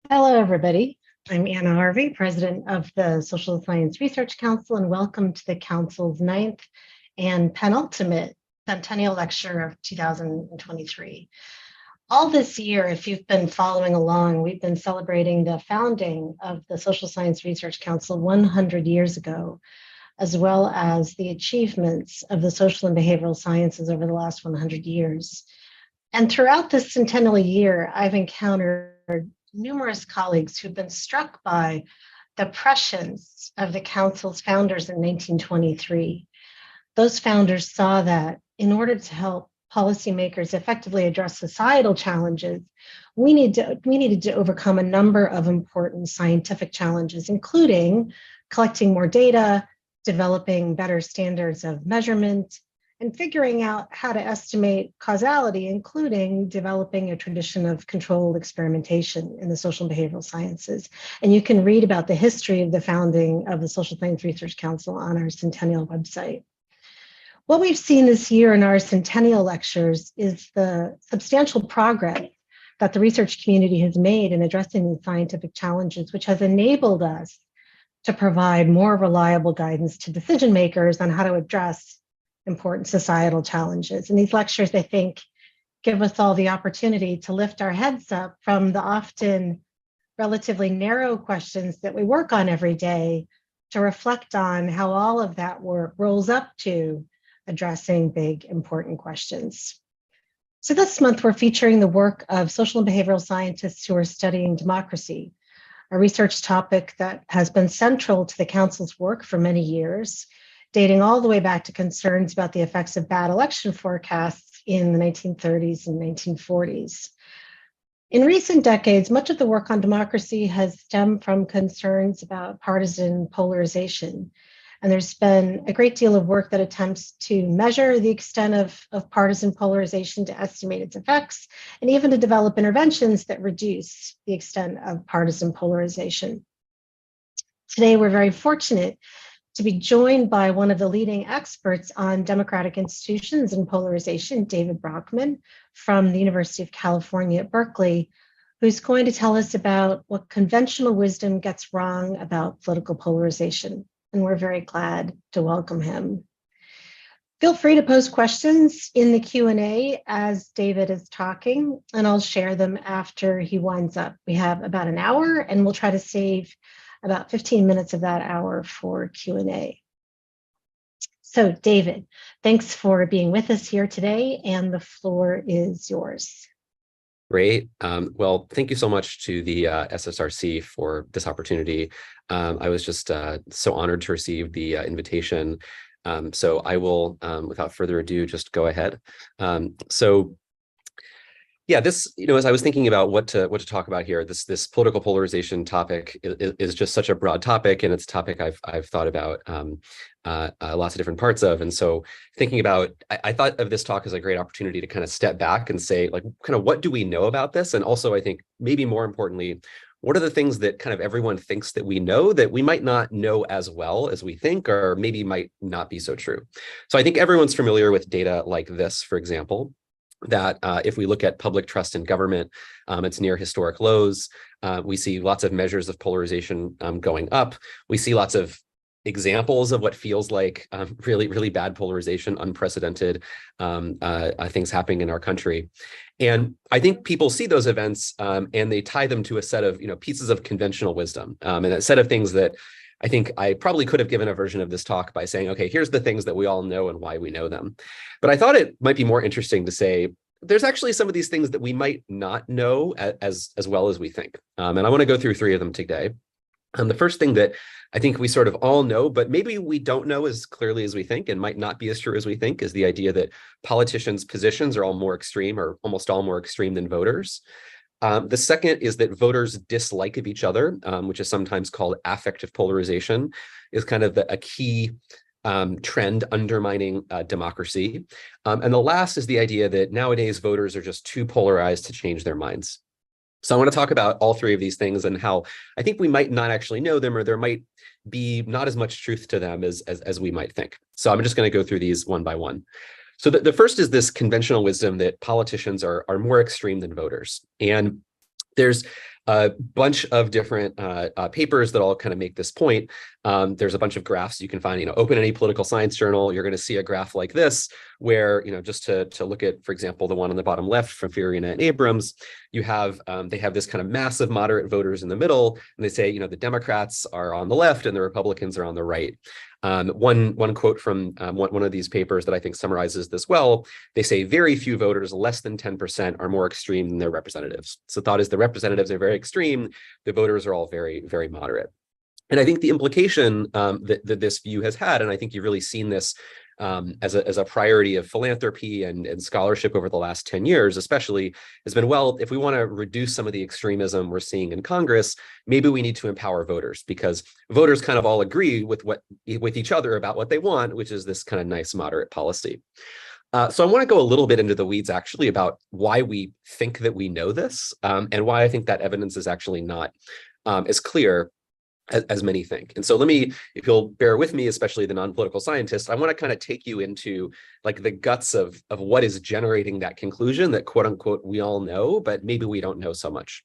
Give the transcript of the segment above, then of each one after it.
Hello, everybody. I'm Anna Harvey, president of the Social Science Research Council, and welcome to the Council's ninth and penultimate centennial lecture of 2023. All this year, if you've been following along, we've been celebrating the founding of the Social Science Research Council 100 years ago, as well as the achievements of the social and behavioral sciences over the last 100 years. And throughout this centennial year, I've encountered numerous colleagues who've been struck by the prescience of the Council's founders in 1923. Those founders saw that in order to help policymakers effectively address societal challenges, we needed to overcome a number of important scientific challenges, including collecting more data, developing better standards of measurement, and figuring out how to estimate causality, including developing a tradition of controlled experimentation in the social and behavioral sciences. And you can read about the history of the founding of the Social Science Research Council on our Centennial website. What we've seen this year in our Centennial lectures is the substantial progress that the research community has made in addressing these scientific challenges, which has enabled us to provide more reliable guidance to decision makers on how to address important societal challenges. And these lectures, I think, give us all the opportunity to lift our heads up from the often relatively narrow questions that we work on every day to reflect on how all of that work rolls up to addressing big, important questions. So this month, we're featuring the work of social and behavioral scientists who are studying democracy, a research topic that has been central to the Council's work for many years, dating all the way back to concerns about the effects of bad election forecasts in the 1930s and 1940s. In recent decades, much of the work on democracy has stemmed from concerns about partisan polarization. And there's been a great deal of work that attempts to measure the extent of partisan polarization, to estimate its effects, and even to develop interventions that reduce the extent of partisan polarization. Today, we're very fortunate to be joined by one of the leading experts on democratic institutions and polarization, David Broockman from the University of California at Berkeley, who's going to tell us about what conventional wisdom gets wrong about political polarization. And we're very glad to welcome him. Feel free to post questions in the Q&A as David is talking, and I'll share them after he winds up. We have about an hour, and we'll try to save about 15 minutes of that hour for Q&A. So David, thanks for being with us here today, and the floor is yours. Great. Well, thank you so much to the SSRC for this opportunity. I was just so honored to receive the invitation. So I will, without further ado, just go ahead. Yeah, this, as I was thinking about what to talk about here, this political polarization topic is just such a broad topic, and it's a topic I've thought about lots of different parts of. And so thinking about, I thought of this talk as a great opportunity to kind of step back and say, like, kind of what do we know about this? And also, I think maybe more importantly, what are the things that kind of everyone thinks that we know that we might not know as well as we think, or maybe might not be so true? So I think everyone's familiar with data like this, for example, that if we look at public trust in government, it's near historic lows. We see lots of measures of polarization going up. We see lots of examples of what feels like really, really bad polarization, unprecedented things happening in our country. And I think people see those events and they tie them to a set of pieces of conventional wisdom, and a set of things that I think I probably could have given a version of this talk by saying, okay, here's the things that we all know and why we know them. But I thought it might be more interesting to say, there's actually some of these things that we might not know as well as we think. And I want to go through three of them today. The first thing that I think we sort of all know, but maybe we don't know as clearly as we think and might not be as true as we think, is the idea that politicians' positions are all more extreme, or almost all more extreme than voters. The second is that voters' dislike of each other, which is sometimes called affective polarization, is kind of a key trend undermining democracy. And the last is the idea that nowadays voters are just too polarized to change their minds. So I want to talk about all three of these things and how I think we might not actually know them, or there might be not as much truth to them as we might think. So I'm just going to go through these one by one. So the first is this conventional wisdom that politicians are more extreme than voters. And there's a bunch of different papers that all kind of make this point. There's a bunch of graphs you can find, open any political science journal, you're going to see a graph like this, where, just to look at, for example, the one on the bottom left from Fiorina and Abrams, you have, they have this kind of massive moderate voters in the middle, and they say, the Democrats are on the left and the Republicans are on the right. One quote from one of these papers that I think summarizes this well, they say very few voters, less than 10%, are more extreme than their representatives. So the thought is the representatives are very extreme, the voters are all very, very moderate. And I think the implication that this view has had, and I think you've really seen this as a priority of philanthropy and scholarship over the last 10 years, especially, has been, well, if we want to reduce some of the extremism we're seeing in Congress, maybe we need to empower voters, because voters kind of all agree with each other about what they want, which is this kind of nice moderate policy. So I want to go a little bit into the weeds, actually, about why we think that we know this, and why I think that evidence is actually not as clear as many think. And so let me, if you'll bear with me, especially the non-political scientist, I want to kind of take you into like the guts of what is generating that conclusion that, quote unquote, we all know, but maybe we don't know so much.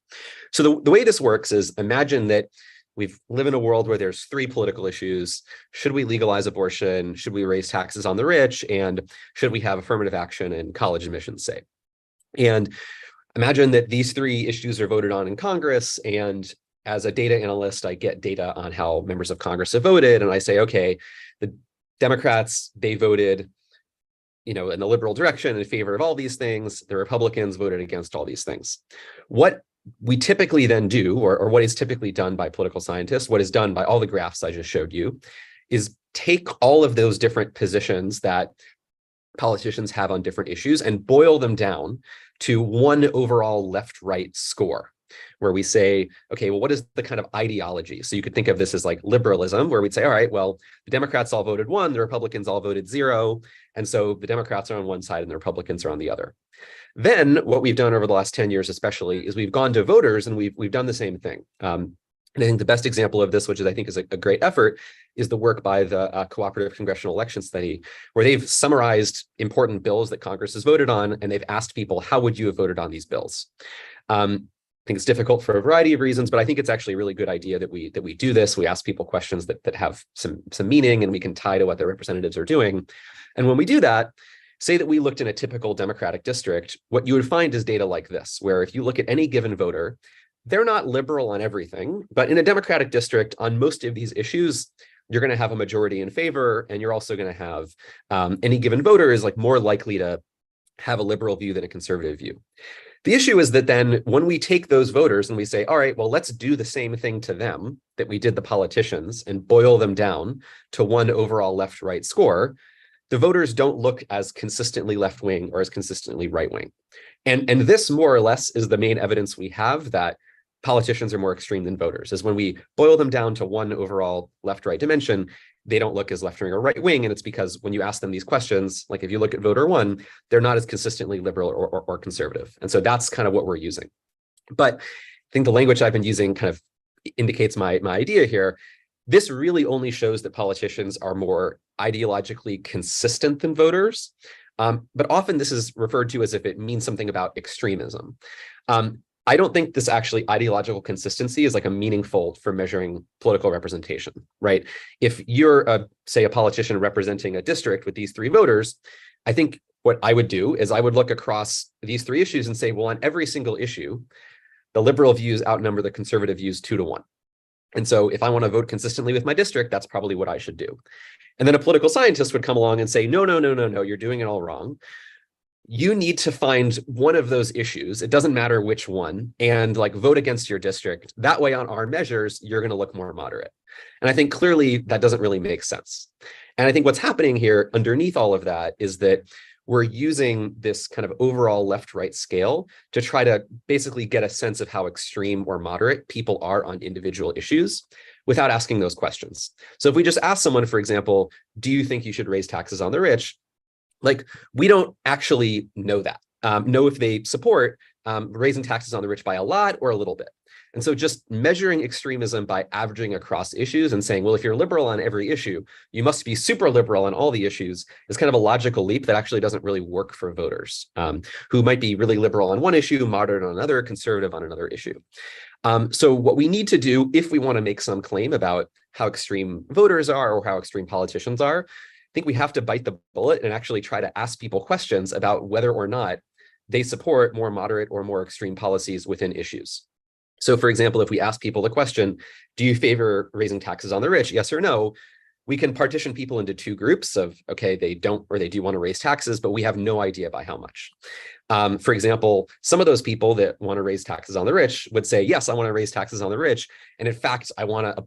So the way this works is, imagine that we live in a world where there's three political issues. Should we legalize abortion? Should we raise taxes on the rich? And should we have affirmative action in college admissions, say? And imagine that these three issues are voted on in Congress, and as a data analyst, I get data on how members of Congress have voted, and I say, okay, the Democrats, they voted, in the liberal direction in favor of all these things. The Republicans voted against all these things. What we typically then do, or what is typically done by political scientists, what is done by all the graphs I just showed you, is take all of those different positions that politicians have on different issues and boil them down to one overall left-right score, where we say, okay, well, what is the kind of ideology? So you could think of this as like liberalism, where we'd say, all right, well, the Democrats all voted 1, the Republicans all voted 0. And so the Democrats are on one side and the Republicans are on the other. Then what we've done over the last 10 years, especially, is we've gone to voters and we've done the same thing. And I think the best example of this, which I think is a great effort, is the work by the Cooperative Congressional Election Study, where they've summarized important bills that Congress has voted on, and they've asked people, how would you have voted on these bills? I think it's difficult for a variety of reasons, but I think it's actually a really good idea that we do this. We ask people questions that have some meaning, and we can tie to what their representatives are doing. And when we do that, say that we looked in a typical Democratic district, what you would find is data like this, where if you look at any given voter, they're not liberal on everything, but in a Democratic district, on most of these issues, you're going to have a majority in favor, and you're also going to have any given voter is like more likely to have a liberal view than a conservative view. The issue is that then when we take those voters and we say, all right, well, let's do the same thing to them that we did the politicians and boil them down to one overall left-right score, the voters don't look as consistently left-wing or as consistently right-wing. And this more or less is the main evidence we have that politicians are more extreme than voters, is when we boil them down to one overall left-right dimension, they don't look as left-wing or right-wing. And it's because when you ask them these questions, like if you look at voter 1, they're not as consistently liberal or conservative. And so that's kind of what we're using. But I think the language I've been using kind of indicates my idea here. This really only shows that politicians are more ideologically consistent than voters. But often this is referred to as if it means something about extremism. I don't think this actually ideological consistency is like a meaningful for measuring political representation, right? If you're, say, a politician representing a district with these three voters, I think what I would do is I would look across these three issues and say, well, on every single issue, the liberal views outnumber the conservative views 2-1. And so if I want to vote consistently with my district, that's probably what I should do. And then a political scientist would come along and say, no, you're doing it all wrong. You need to find one of those issues, it doesn't matter which one, and like vote against your district. That way on our measures, you're going to look more moderate. And I think clearly that doesn't really make sense. And I think what's happening here underneath all of that is that we're using this kind of overall left-right scale to try to basically get a sense of how extreme or moderate people are on individual issues without asking those questions. So if we just ask someone, for example, do you think you should raise taxes on the rich? Like, we don't actually know that, know if they support raising taxes on the rich by a lot or a little bit. And so just measuring extremism by averaging across issues and saying, well, if you're liberal on every issue, you must be super liberal on all the issues is kind of a logical leap that actually doesn't really work for voters who might be really liberal on one issue, moderate on another, conservative on another issue. So what we need to do if we want to make some claim about how extreme voters are or how extreme politicians are, I think we have to bite the bullet and actually try to ask people questions about whether or not they support more moderate or more extreme policies within issues. So for example, if we ask people the question, do you favor raising taxes on the rich, yes or no? We can partition people into two groups of, okay, they don't or they do want to raise taxes, but we have no idea by how much. For example, some of those people that want to raise taxes on the rich would say, yes, I want to raise taxes on the rich. And in fact, I want to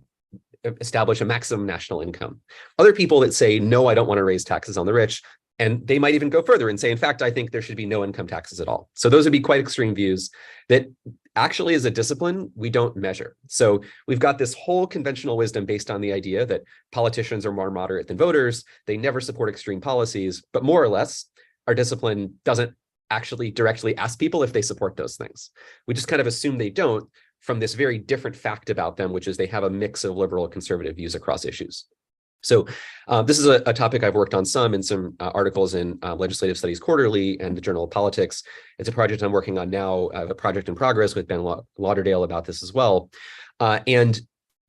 establish a maximum national income. Other people that say, no, I don't want to raise taxes on the rich. And they might even go further and say, in fact, I think there should be no income taxes at all. So those would be quite extreme views that actually as a discipline, we don't measure. So we've got this whole conventional wisdom based on the idea that politicians are more moderate than voters. They never support extreme policies, but more or less, our discipline doesn't actually directly ask people if they support those things. We just kind of assume they don't from this very different fact about them, which is they have a mix of liberal and conservative views across issues. So this is a topic I've worked on some in some articles in Legislative Studies Quarterly and the Journal of Politics. It's a project I'm working on now, a project in progress with Ben Lauderdale about this as well. And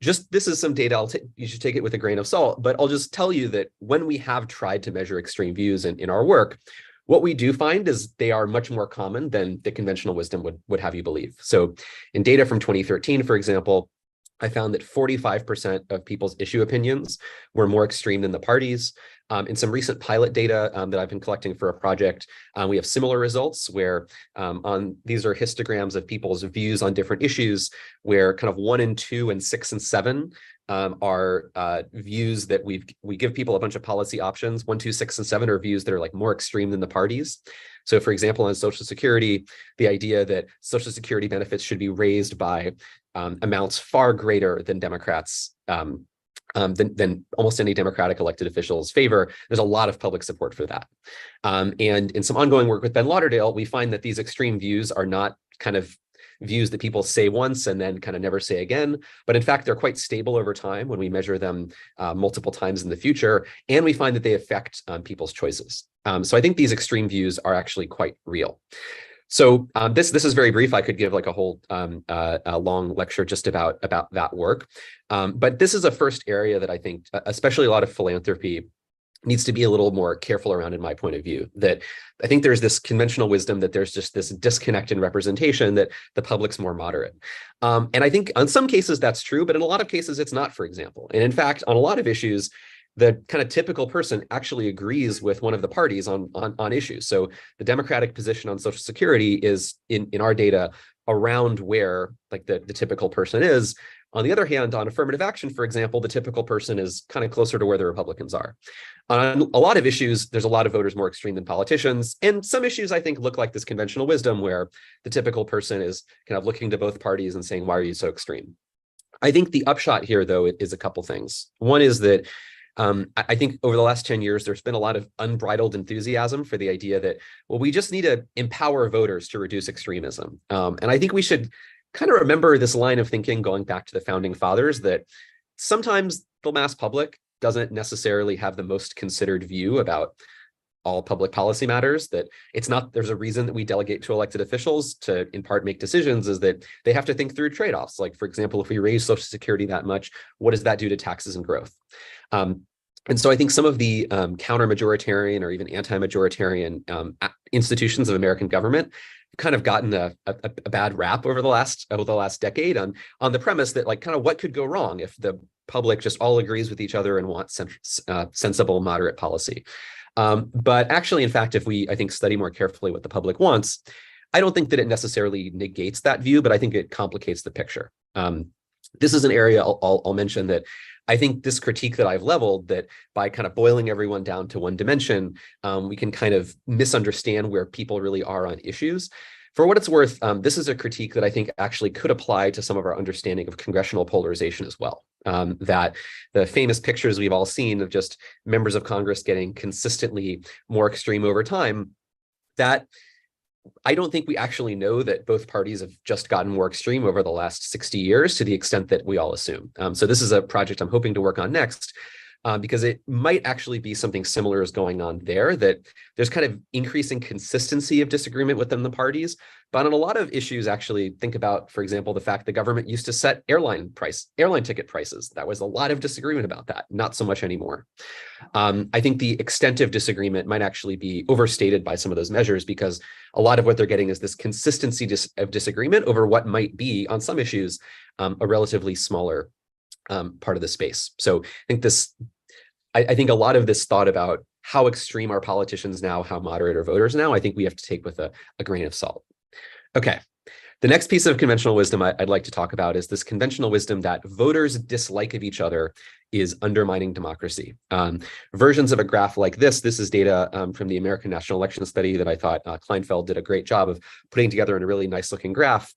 just this is some data, you should take it with a grain of salt, but I'll just tell you that when we have tried to measure extreme views in our work, what we do find is they are much more common than the conventional wisdom would have you believe. So in data from 2013, for example, I found that 45% of people's issue opinions were more extreme than the parties. In some recent pilot data that I've been collecting for a project, we have similar results where these are histograms of people's views on different issues, where kind of 1 and 2 and 6 and 7 are views that we give people a bunch of policy options. 1, 2, 6, and 7 are views that are like more extreme than the parties. So for example, on Social Security, the idea that Social Security benefits should be raised by amounts far greater than Democrats, than almost any Democratic elected officials favor. There's a lot of public support for that. And in some ongoing work with Ben Lauderdale, we find that these extreme views are not kind of views that people say once and then kind of never say again, but in fact, they're quite stable over time when we measure them multiple times in the future, and we find that they affect people's choices. So I think these extreme views are actually quite real. So this is very brief. I could give like a whole a long lecture just about that work. But this is a first area that I think, especially a lot of philanthropy, needs to be a little more careful around, in my point of view. That I think there's this conventional wisdom that there's just this disconnect in representation, that the public's more moderate. And I think in some cases that's true, but in a lot of cases it's not, for example. And in fact, on a lot of issues, the kind of typical person actually agrees with one of the parties on issues. So the Democratic position on Social Security is in our data around where like the typical person is. On the other hand, on affirmative action, for example, the typical person is kind of closer to where the Republicans are. On a lot of issues, there's a lot of voters more extreme than politicians. And some issues, I think, look like this conventional wisdom where the typical person is kind of looking to both parties and saying, why are you so extreme? I think the upshot here, though, is a couple things. One is that I think over the last 10 years, there's been a lot of unbridled enthusiasm for the idea that, well, we just need to empower voters to reduce extremism. And I think we should kind of remember this line of thinking going back to the founding fathers, that sometimes the mass public doesn't necessarily have the most considered view about all public policy matters, that it's not, there's a reason that we delegate to elected officials to in part make decisions, is that they have to think through trade-offs. Like, for example, if we raise Social Security that much, what does that do to taxes and growth? And so I think some of the counter-majoritarian or even anti-majoritarian institutions of American government kind of gotten a bad rap over the last decade on the premise that, like, kind of what could go wrong if the public just all agrees with each other and wants sensible, moderate policy. But actually, in fact, if we, I think, study more carefully what the public wants, I don't think that it necessarily negates that view, but I think it complicates the picture. This is an area I'll mention that I think this critique that I've leveled, that by kind of boiling everyone down to one dimension, we can kind of misunderstand where people really are on issues. For what it's worth, this is a critique that I think actually could apply to some of our understanding of congressional polarization as well. That the famous pictures we've all seen of just members of Congress getting consistently more extreme over time, that I don't think we actually know that both parties have just gotten more extreme over the last 60 years to the extent that we all assume. So this is a project I'm hoping to work on next. because it might actually be something similar is going on there, that there's kind of increasing consistency of disagreement within the parties. But on a lot of issues, actually think about, for example, the fact the government used to set airline ticket prices. That was a lot of disagreement about that, not so much anymore. I think the extent of disagreement might actually be overstated by some of those measures, because a lot of what they're getting is this consistency of disagreement over what might be, on some issues, a relatively smaller part of the space. So I think a lot of this thought about how extreme are politicians now, how moderate are voters now, I think we have to take with a grain of salt. Okay. The next piece of conventional wisdom I'd like to talk about is this conventional wisdom that voters' dislike of each other is undermining democracy. Versions of a graph like this is data from the American National Election Study that I thought Kleinfeld did a great job of putting together in a really nice looking graph.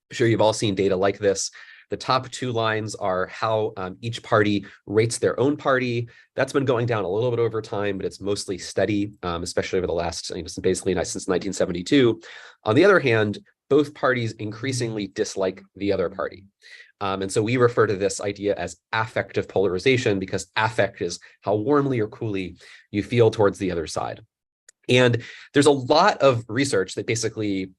I'm sure you've all seen data like this. The top two lines are how each party rates their own party. That's been going down a little bit over time, but it's mostly steady, especially over the last, basically since 1972. On the other hand, both parties increasingly dislike the other party. And so we refer to this idea as affective polarization, because affect is how warmly or coolly you feel towards the other side. And there's a lot of research that basically,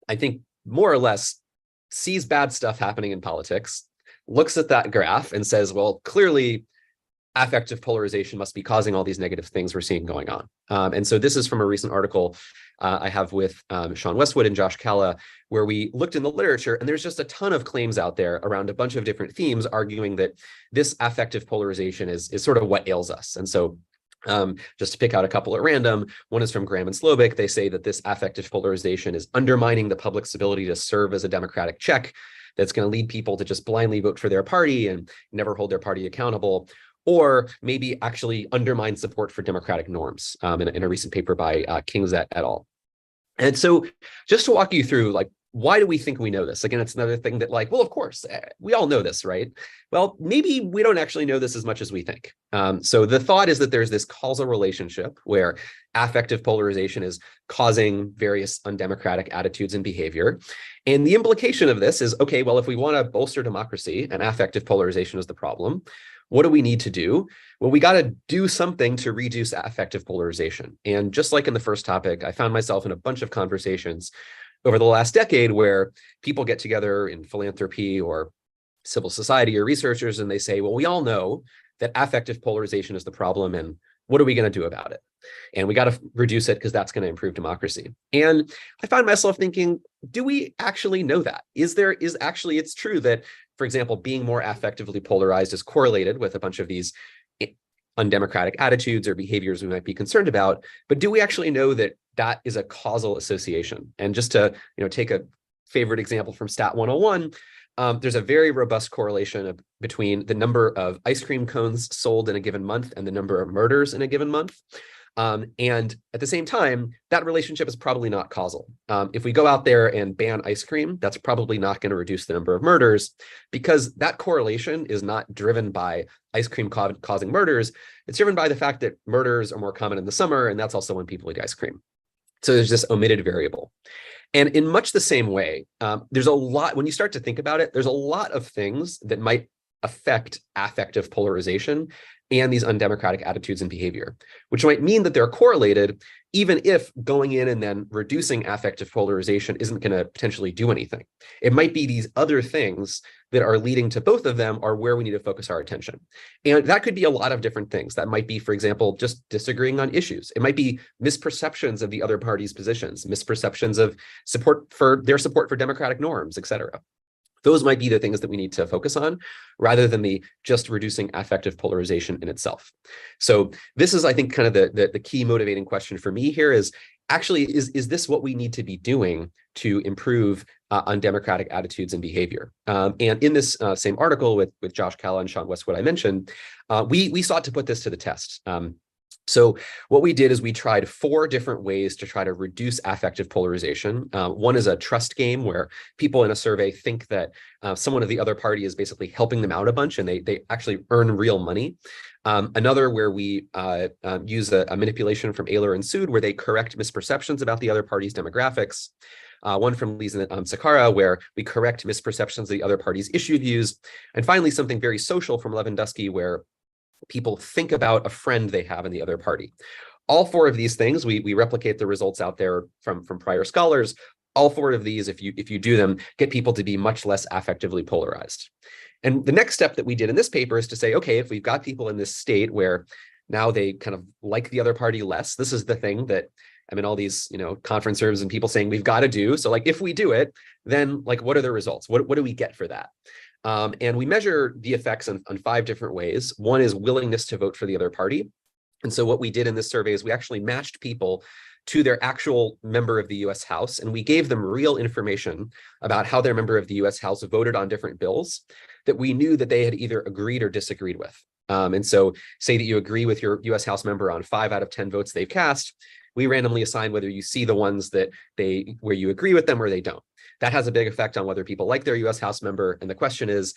I think, more or less sees bad stuff happening in politics, looks at that graph and says, well, clearly affective polarization must be causing all these negative things we're seeing going on. And so this is from a recent article I have with Sean Westwood and Josh Calla, where we looked in the literature, and there's just a ton of claims out there around a bunch of different themes arguing that this affective polarization is sort of what ails us. And so just to pick out a couple at random, one is from Graham and Slobik. They say that this affective polarization is undermining the public's ability to serve as a democratic check that's going to lead people to just blindly vote for their party and never hold their party accountable, or maybe actually undermine support for democratic norms in a recent paper by Kings et al. And so just to walk you through, like, why do we think we know this? Again, it's another thing that, like, well, of course, we all know this, right? Well, maybe we don't actually know this as much as we think. So the thought is that there's this causal relationship where affective polarization is causing various undemocratic attitudes and behavior. And the implication of this is, okay, well, if we want to bolster democracy and affective polarization is the problem, what do we need to do? Well, we got to do something to reduce affective polarization. And just like in the first topic, I found myself in a bunch of conversations over the last decade where people get together in philanthropy or civil society or researchers, and they say, well, we all know that affective polarization is the problem, and what are we going to do about it? And we got to reduce it because that's going to improve democracy. And I find myself thinking, do we actually know that? It's true that, for example, being more affectively polarized is correlated with a bunch of these undemocratic attitudes or behaviors we might be concerned about, but do we actually know that that is a causal association? And just to take a favorite example from Stat 101, there's a very robust correlation between the number of ice cream cones sold in a given month and the number of murders in a given month. And at the same time, that relationship is probably not causal. If we go out there and ban ice cream, that's probably not going to reduce the number of murders, because that correlation is not driven by ice cream causing murders. It's driven by the fact that murders are more common in the summer, and that's also when people eat ice cream. So there's this omitted variable. And in much the same way, there's a lot, when you start to think about it, there's a lot of things that might affect affective polarization and these undemocratic attitudes and behavior, which might mean that they're correlated, even if going in and then reducing affective polarization isn't going to potentially do anything. It might be these other things that are leading to both of them are where we need to focus our attention. And that could be a lot of different things. That might be, for example, just disagreeing on issues. It might be misperceptions of the other party's positions, misperceptions of support for democratic norms, et cetera. Those might be the things that we need to focus on rather than the just reducing affective polarization in itself. So this is, I think, kind of the key motivating question for me here is actually, is this what we need to be doing to improve undemocratic attitudes and behavior? And in this same article with Josh Calla and Sean Westwood I mentioned, we sought to put this to the test. So what we did is we tried 4 different ways to try to reduce affective polarization. One is a trust game where people in a survey think that someone of the other party is basically helping them out a bunch and they actually earn real money. Another where we use a manipulation from Ehler and Sood where they correct misperceptions about the other party's demographics. One from Lisa Sakara, where we correct misperceptions of the other party's issue views. And finally, something very social from Lewandowski, where people think about a friend they have in the other party. All four of these things, we replicate the results out there from prior scholars. All four of these, if you do them, get people to be much less affectively polarized. And the next step that we did in this paper is to say, okay, if we've got people in this state where now they kind of like the other party less, this is the thing that I'm in all these, conference rooms and people saying we've got to do. So like, if we do it, then like, what are the results? What do we get for that? And we measure the effects on 5 different ways. One is willingness to vote for the other party. And so what we did in this survey is we actually matched people to their actual member of the US House, and we gave them real information about how their member of the US House voted on different bills that we knew that they had either agreed or disagreed with. And so say that you agree with your US House member on 5 out of 10 votes they've cast, we randomly assign whether you see the ones where you agree with them or they don't. That has a big effect on whether people like their US House member. And the question is,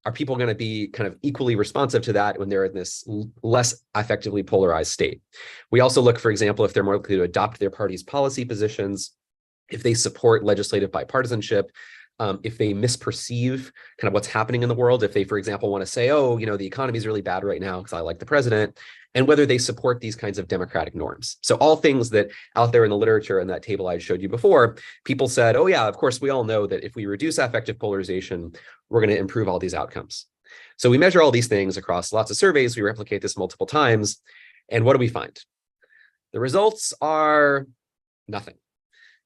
are people going to be kind of equally responsive to that when they're in this less affectively polarized state? We also look, for example, if they're more likely to adopt their party's policy positions, if they support legislative bipartisanship, if they misperceive kind of what's happening in the world, if they, for example, want to say, oh, the economy is really bad right now because I like the president, and whether they support these kinds of democratic norms. So all things that out there in the literature in that table I showed you before, people said, oh yeah, of course, we all know that if we reduce affective polarization, we're going to improve all these outcomes. So we measure all these things across lots of surveys. We replicate this multiple times. And what do we find? The results are nothing.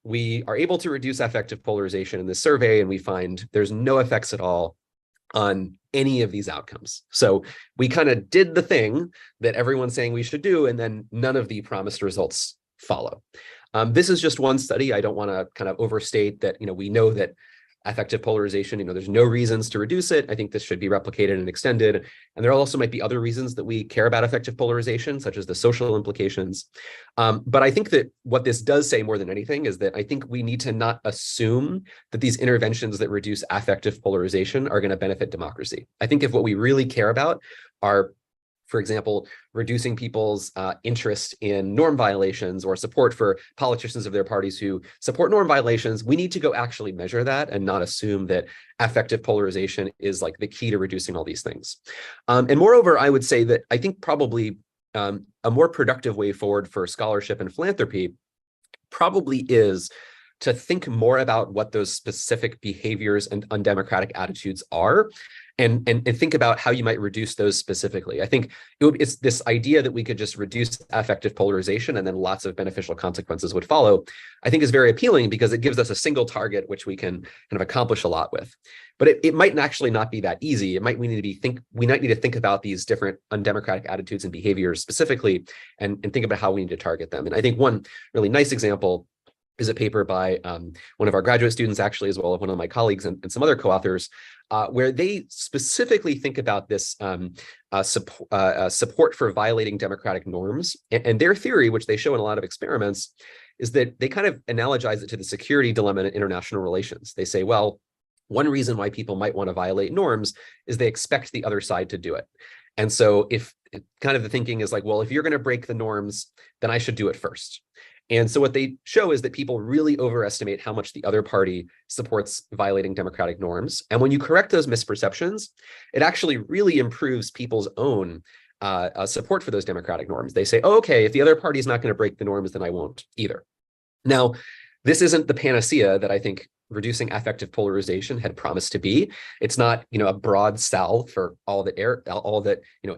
We are able to reduce affective polarization in this survey, and we find there's no effects at all on any of these outcomes. So we kind of did the thing that everyone's saying we should do, and then none of the promised results follow. This is just one study. I don't want to kind of overstate that, we know that affective polarization, there's no reasons to reduce it. I think this should be replicated and extended. And there also might be other reasons that we care about affective polarization, such as the social implications. But I think that what this does say more than anything is that I think we need to not assume that these interventions that reduce affective polarization are going to benefit democracy. I think if what we really care about are, for example, reducing people's interest in norm violations or support for politicians of their parties who support norm violations, we need to go actually measure that and not assume that affective polarization is like the key to reducing all these things. And moreover, I would say that I think probably a more productive way forward for scholarship and philanthropy probably is to think more about what those specific behaviors and undemocratic attitudes are, and think about how you might reduce those specifically. I think it's this idea that we could just reduce affective polarization and then lots of beneficial consequences would follow, I think is very appealing because it gives us a single target which we can kind of accomplish a lot with. But it might actually not be that easy. We might need to think about these different undemocratic attitudes and behaviors specifically and think about how we need to target them. And I think one really nice example is a paper by one of our graduate students, actually, as well as one of my colleagues and some other co-authors, where they specifically think about this support for violating democratic norms. And their theory, which they show in a lot of experiments, is that they kind of analogize it to the security dilemma in international relations. They say, well, one reason why people might want to violate norms is they expect the other side to do it. And so if kind of the thinking is like, well, if you're going to break the norms, then I should do it first. And so what they show is that people really overestimate how much the other party supports violating democratic norms. And when you correct those misperceptions, it actually really improves people's own support for those democratic norms. They say, oh, okay, if the other party is not going to break the norms, then I won't either. Now, this isn't the panacea that I think reducing affective polarization had promised to be. It's not, a broad salve for all that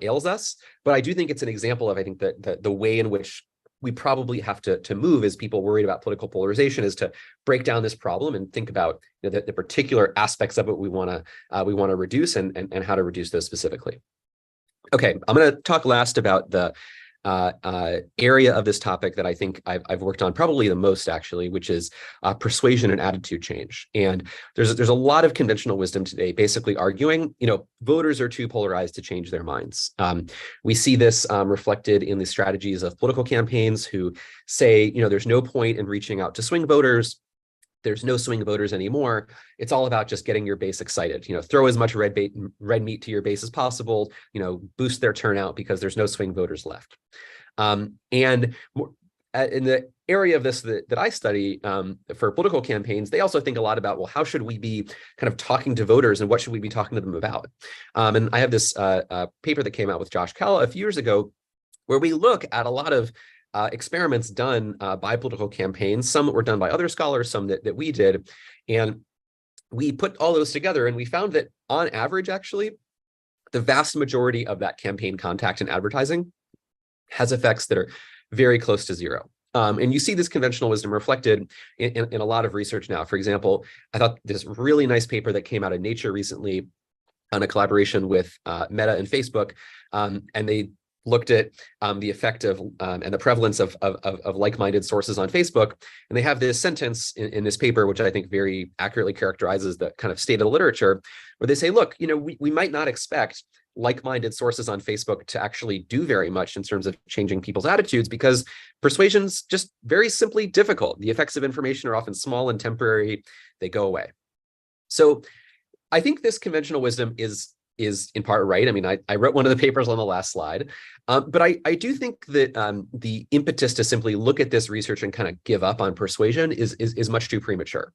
ails us. But I do think it's an example of, I think, that the way in which we probably have to move as people worried about political polarization is to break down this problem and think about the particular aspects of it we want to reduce and how to reduce those specifically. Okay, I'm going to talk last about the area of this topic that I think I've worked on probably the most, actually, which is persuasion and attitude change. And there's a lot of conventional wisdom today basically arguing, voters are too polarized to change their minds. We see this reflected in the strategies of political campaigns who say, there's no point in reaching out to swing voters. There's no swing voters anymore. It's all about just getting your base excited. Throw as much red meat to your base as possible. Boost their turnout because there's no swing voters left. And in the area of this that I study for political campaigns, they also think a lot about, well, how should we be kind of talking to voters and what should we be talking to them about? And I have this paper that came out with Josh Kalla a few years ago, where we look at a lot of experiments done by political campaigns, some that were done by other scholars, some that we did. And we put all those together and we found that on average, actually, the vast majority of that campaign contact and advertising has effects that are very close to zero. And you see this conventional wisdom reflected in a lot of research now. For example, I thought this really nice paper that came out of Nature recently on a collaboration with Meta and Facebook, and they looked at the effect of and the prevalence of like-minded sources on Facebook. And they have this sentence in this paper, which I think very accurately characterizes the kind of state of the literature, where they say, look, we might not expect like-minded sources on Facebook to actually do very much in terms of changing people's attitudes, because persuasion's just very simply difficult. The effects of information are often small and temporary. They go away. So I think this conventional wisdom is in part right. I mean, I wrote one of the papers on the last slide, but I do think that the impetus to simply look at this research and kind of give up on persuasion is much too premature.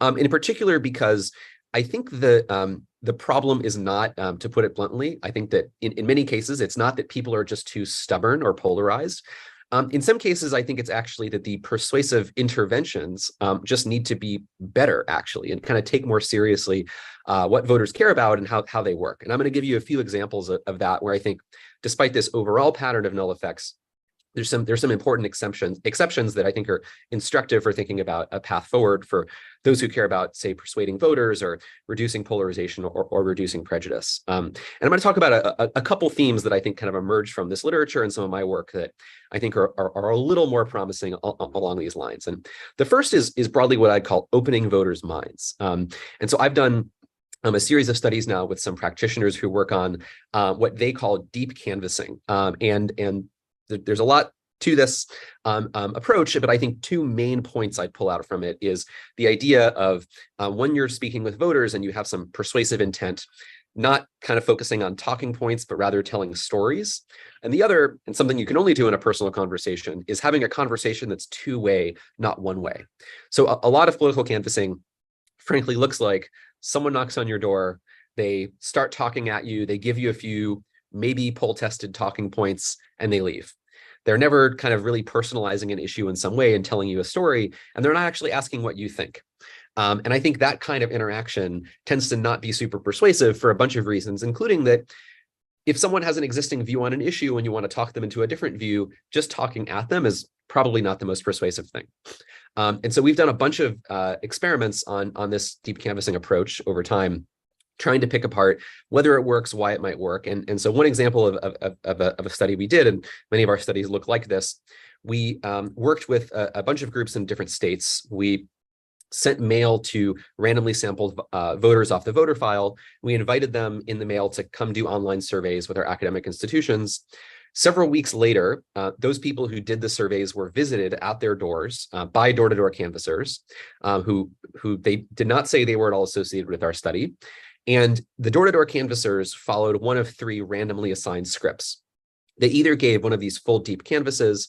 In particular, because I think the problem is not, to put it bluntly, I think that in many cases, it's not that people are just too stubborn or polarized. In some cases, I think it's actually that the persuasive interventions just need to be better, actually, and kind of take more seriously what voters care about and how they work. And I'm going to give you a few examples of that, where I think, despite this overall pattern of null effects, there's some important exceptions that I think are instructive for thinking about a path forward for those who care about, say, persuading voters or reducing polarization or reducing prejudice. And I'm going to talk about a couple themes that I think kind of emerge from this literature and some of my work that I think are a little more promising along these lines. And the first is broadly what I'd call opening voters' minds. And so I've done a series of studies now with some practitioners who work on what they call deep canvassing. And there's a lot to this approach, but I think two main points I'd pull out from it is the idea of when you're speaking with voters and you have some persuasive intent, not kind of focusing on talking points, but rather telling stories. And the other, and something you can only do in a personal conversation, is having a conversation that's two-way, not one-way. So a lot of political canvassing, frankly, looks like someone knocks on your door, they start talking at you, they give you a few maybe poll-tested talking points, and they leave. They're never kind of really personalizing an issue in some way and telling you a story, and they're not actually asking what you think. And I think that kind of interaction tends to not be super persuasive for a bunch of reasons, including that if someone has an existing view on an issue and you want to talk them into a different view, just talking at them is probably not the most persuasive thing. And so we've done a bunch of experiments on this deep canvassing approach over time, trying to pick apart whether it works, why it might work. And so one example of a study we did, and many of our studies look like this, we worked with a bunch of groups in different states. We sent mail to randomly sampled voters off the voter file. We invited them in the mail to come do online surveys with our academic institutions. Several weeks later, those people who did the surveys were visited at their doors by door-to-door canvassers who they did not say they were at all associated with our study. And the door-to-door canvassers followed one of three randomly assigned scripts. They either gave one of these full deep canvasses,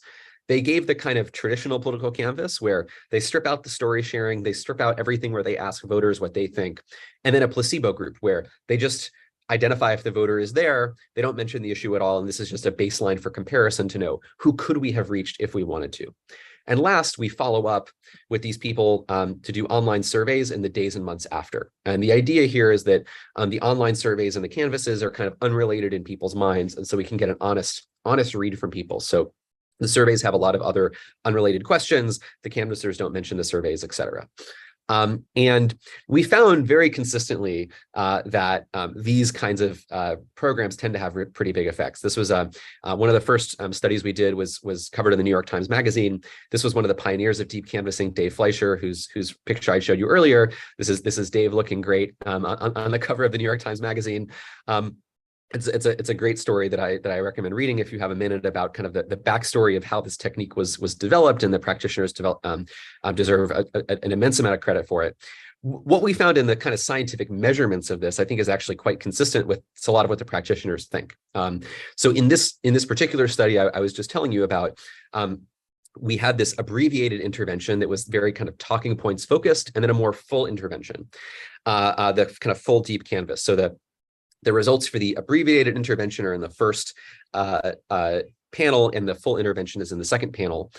they gave the kind of traditional political canvas where they strip out the story sharing, they strip out everything where they ask voters what they think, and then a placebo group where they just identify if the voter is there, they don't mention the issue at all, and this is just a baseline for comparison to know who could we have reached if we wanted to. And last, we follow up with these people to do online surveys in the days and months after. And the idea here is that the online surveys and the canvases are kind of unrelated in people's minds, and so we can get an honest read from people. So the surveys have a lot of other unrelated questions. The canvassers don't mention the surveys, et cetera. And we found very consistently that these kinds of programs tend to have pretty big effects. This was one of the first studies we did was covered in the New York Times Magazine. This was one of the pioneers of deep canvassing, Dave Fleischer, whose picture I showed you earlier. This is Dave looking great on the cover of the New York Times Magazine. It's a great story that I recommend reading if you have a minute, about kind of the backstory of how this technique was developed, and the practitioners deserve an immense amount of credit for it. What we found in the kind of scientific measurements of this, I think, is actually quite consistent with a lot of what the practitioners think. So in this particular study I was just telling you about, we had this abbreviated intervention that was very kind of talking points focused, and then a more full intervention, the kind of full deep canvas. So the results for the abbreviated intervention are in the first panel, and the full intervention is in the second panel.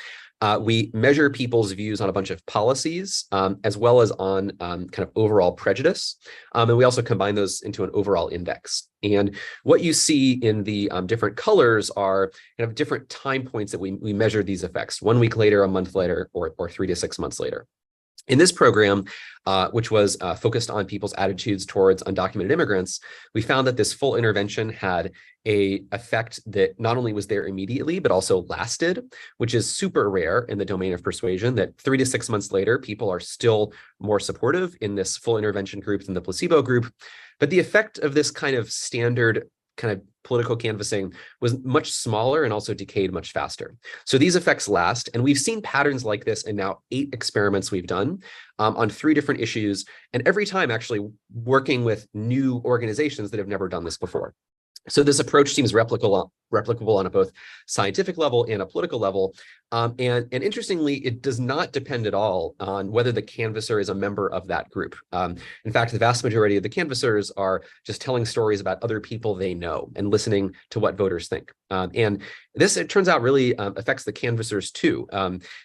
We measure people's views on a bunch of policies, as well as on kind of overall prejudice. And we also combine those into an overall index. And what you see in the different colors are kind of different time points that we measure these effects: 1 week later, a month later, or 3 to 6 months later. In this program, which was focused on people's attitudes towards undocumented immigrants, we found that this full intervention had an effect that not only was there immediately, but also lasted, which is super rare in the domain of persuasion, that 3 to 6 months later, people are still more supportive in this full intervention group than the placebo group. But the effect of this kind of standard kind of political canvassing was much smaller and also decayed much faster. So these effects last, and we've seen patterns like this in now 8 experiments we've done on 3 different issues, and every time actually working with new organizations that have never done this before. So this approach seems replicable on a both scientific level and a political level. And interestingly, it does not depend at all on whether the canvasser is a member of that group. In fact, the vast majority of the canvassers are just telling stories about other people they know and listening to what voters think. And this, it turns out, really affects the canvassers too,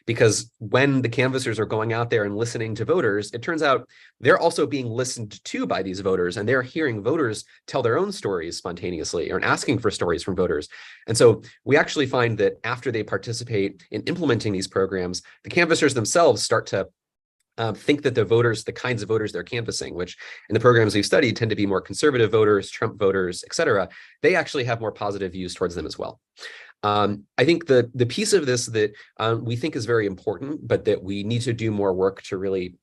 because when the canvassers are going out there and listening to voters, it turns out they're also being listened to by these voters, and they're hearing voters tell their own stories spontaneously or asking for stories from voters. And so we actually find that after they participate in implementing these programs, the canvassers themselves start to think that the voters, the kinds of voters they're canvassing, which in the programs we've studied tend to be more conservative voters, Trump voters, et cetera, they actually have more positive views towards them as well. I think the piece of this that we think is very important, but that we need to do more work to really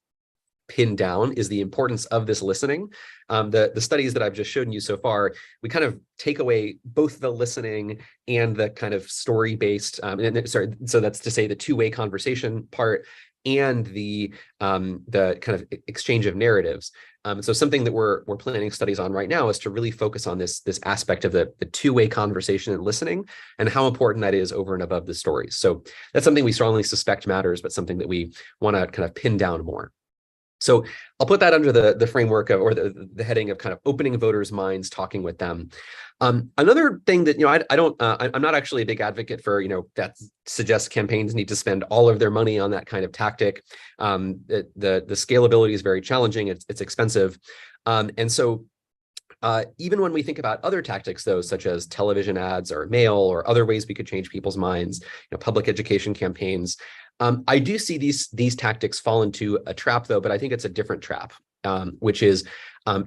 pin down, is the importance of this listening. The studies that I've just shown you so far, we kind of take away both the listening and the kind of story-based, so that's to say the two-way conversation part, and the kind of exchange of narratives. So something that we're planning studies on right now is to really focus on this aspect of the two-way conversation and listening, and how important that is over and above the stories. So that's something we strongly suspect matters, but something that we want to kind of pin down more. So I'll put that under the framework of, or the heading of kind of opening voters' minds, talking with them. Another thing that, I'm not actually a big advocate for, that suggests campaigns need to spend all of their money on that kind of tactic. The scalability is very challenging. It's expensive. And so even when we think about other tactics, though, such as television ads or mail or other ways we could change people's minds, public education campaigns, I do see these tactics fall into a trap, though, but I think it's a different trap, which is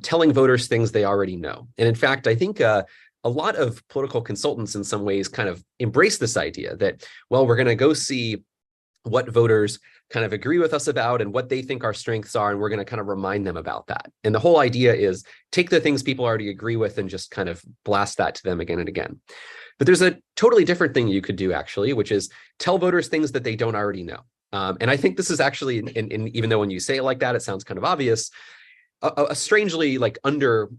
telling voters things they already know. And in fact, I think a lot of political consultants in some ways kind of embrace this idea that, well, we're going to go see what voters kind of agree with us about and what they think our strengths are, and we're going to kind of remind them about that. And the whole idea is take the things people already agree with and just kind of blast that to them again and again. But there's a totally different thing you could do, actually, which is tell voters things that they don't already know. And I think this is actually, even though when you say it like that, it sounds kind of obvious, a strangely under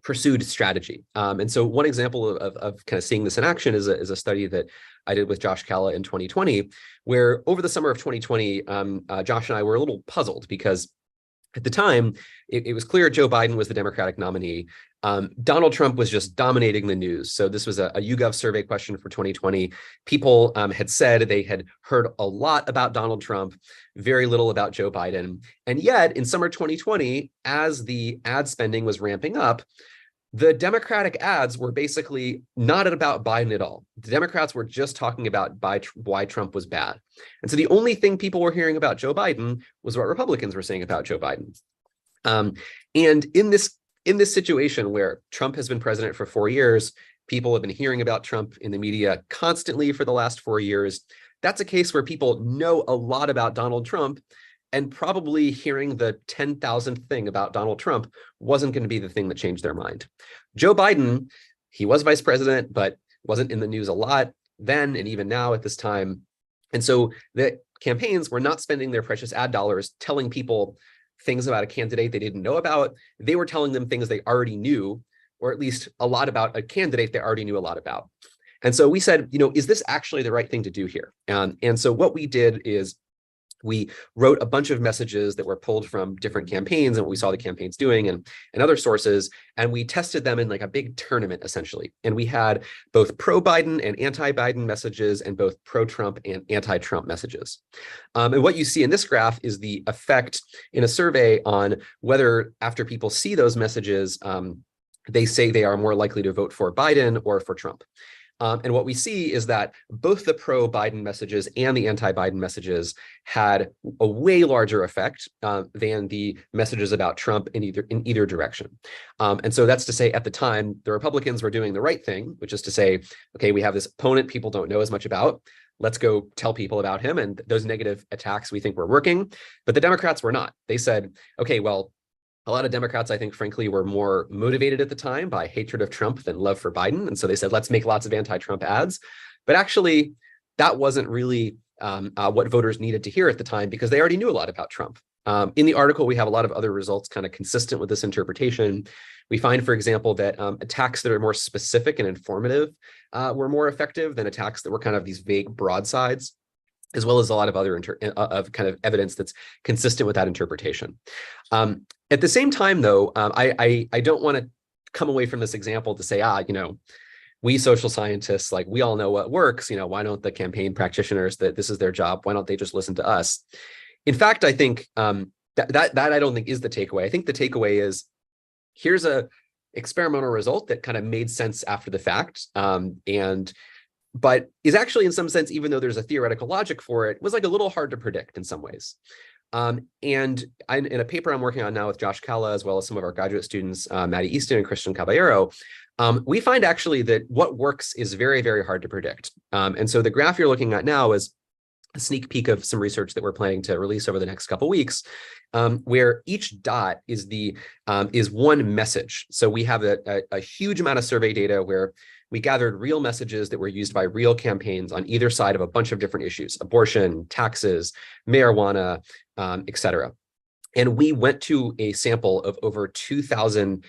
pursued strategy. And so one example of kind of seeing this in action is a study that I did with Josh Calla in 2020, where over the summer of 2020, Josh and I were a little puzzled because at the time, it was clear Joe Biden was the Democratic nominee. Donald Trump was just dominating the news. So this was a YouGov survey question for 2020. People had said they had heard a lot about Donald Trump, very little about Joe Biden. And yet in summer 2020, as the ad spending was ramping up, the Democratic ads were basically not about Biden at all. The Democrats were just talking about why Trump was bad. And so the only thing people were hearing about Joe Biden was what Republicans were saying about Joe Biden. And in this situation where Trump has been president for 4 years, people have been hearing about Trump in the media constantly for the last 4 years. That's a case where people know a lot about Donald Trump, and probably hearing the 10,000th thing about Donald Trump wasn't going to be the thing that changed their mind. Joe Biden, he was vice president, but wasn't in the news a lot then and even now at this time. And so the campaigns were not spending their precious ad dollars telling people things about a candidate they didn't know about. They were telling them things they already knew, or at least a lot about a candidate they already knew a lot about. And so we said, is this actually the right thing to do here? And so what we did is we wrote a bunch of messages that were pulled from different campaigns and what we saw the campaigns doing and other sources. And we tested them in like a big tournament, essentially. And we had both pro-Biden and anti-Biden messages and both pro-Trump and anti-Trump messages. And what you see in this graph is the effect in a survey on whether after people see those messages, they say they are more likely to vote for Biden or for Trump. And what we see is that both the pro-Biden messages and the anti-Biden messages had a way larger effect than the messages about Trump in either direction. And so that's to say, at the time, the Republicans were doing the right thing, which is to say, okay, we have this opponent people don't know as much about. Let's go tell people about him. And those negative attacks we think were working. But the Democrats were not. They said, okay, well, a lot of Democrats, I think, frankly, were more motivated at the time by hatred of Trump than love for Biden. And so they said, let's make lots of anti-Trump ads. But actually, that wasn't really what voters needed to hear at the time because they already knew a lot about Trump. In the article, we have a lot of other results kind of consistent with this interpretation. We find, for example, that attacks that are more specific and informative were more effective than attacks that were kind of these vague broadsides, as well as a lot of other kind of evidence that's consistent with that interpretation. At the same time, though, I don't want to come away from this example to say, we social scientists, like we all know what works. Why don't the campaign practitioners that this is their job? Why don't they just listen to us? In fact, I think that I don't think is the takeaway. I think the takeaway is here's a experimental result that kind of made sense after the fact, but is actually in some sense, even though there's a theoretical logic for it, was like a little hard to predict in some ways. And in a paper I'm working on now with Josh Kalla, as well as some of our graduate students, Maddie Easton and Christian Caballero, we find actually that what works is very, very hard to predict. And so the graph you're looking at now is a sneak peek of some research that we're planning to release over the next couple of weeks, where each dot is one message. So we have a huge amount of survey data where we gathered real messages that were used by real campaigns on either side of a bunch of different issues: abortion, taxes, marijuana, et cetera. And we went to a sample of over 2,000